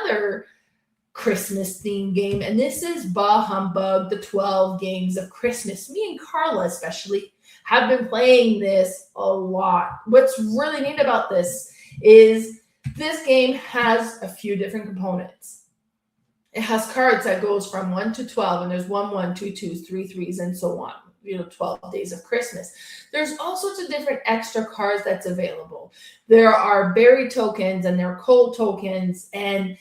another Christmas themed game, and this is Bah Humbug, the 12 Games of Christmas. Me and Carla, especially, have been playing this a lot. What's really neat about this is this game has a few different components. It has cards that goes from 1 to 12, and there's 1, 1, 2, 2s, 3, 3s, and so on. 12 days of Christmas. There's all sorts of different extra cards that's available. There are berry tokens and there are cold tokens, and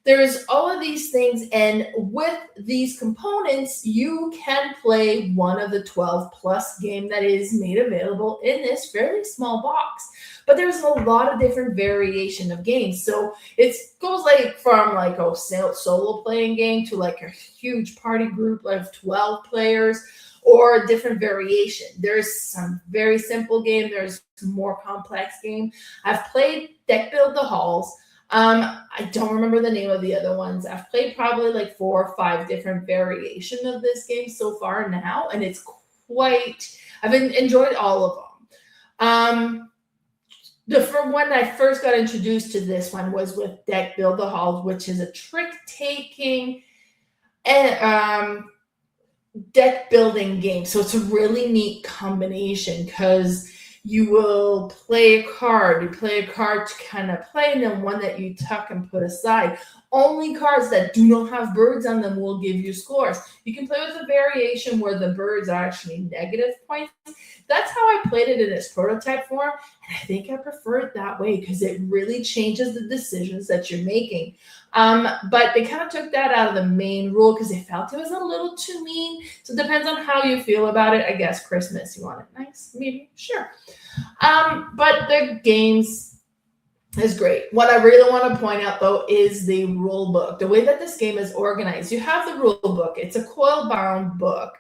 there's all of these things. And with these components, you can play one of the 12 plus game that is made available in this fairly small box. But there's a lot of different variation of games. So it goes like from like a solo playing game to like a huge party group of 12 players, or different variation. There's some very simple game. There's more complex game. I've played Deck Build the Halls. I don't remember the name of the other ones. I've played probably like 4 or 5 different variations of this game so far now, and it's I've enjoyed all of them. When I first got introduced to this one was with Deck Build the Halls, which is a trick-taking and deck building game. So it's a really neat combination because you will play a card. You play a card to kind of play, and then one that you tuck and put aside. Only cards that do not have birds on them will give you scores. You can play with a variation where the birds are actually negative points. That's how I played it in its prototype form, and I think I prefer it that way because it really changes the decisions that you're making. But they kind of took that out of the main rule because they felt it was a little too mean. So it depends on how you feel about it. I guess Christmas, you want it nice, maybe, sure. But the games is great. What I really want to point out, though, is the rule book. The way that this game is organized, you have the rule book. It's a coil-bound book,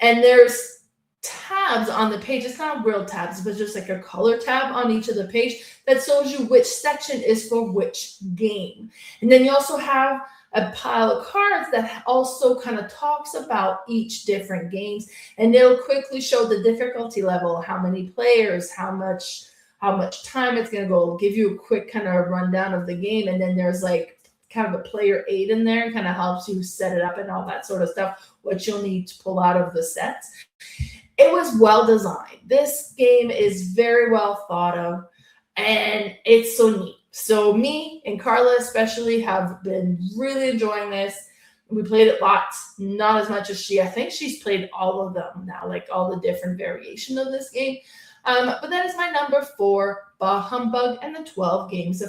and there's tabs on the page. It's not real tabs, but just like a color tab on each of the page that shows you which section is for which game. And then you also have a pile of cards that also kind of talks about each different games, and it'll quickly show the difficulty level, how many players, how much time it's going to go. It'll give you a quick kind of rundown of the game, and then there's like kind of a player aid in there, kind of helps you set it up and all that sort of stuff, what you'll need to pull out of the sets. It was well designed. This game is very well thought of, and it's so neat. So me and Carla especially have been really enjoying this. We played it lots, not as much as she. I think she's played all of them now, like all the different variations of this game. But that is my number 4, Bah Humbug and the 12 Games of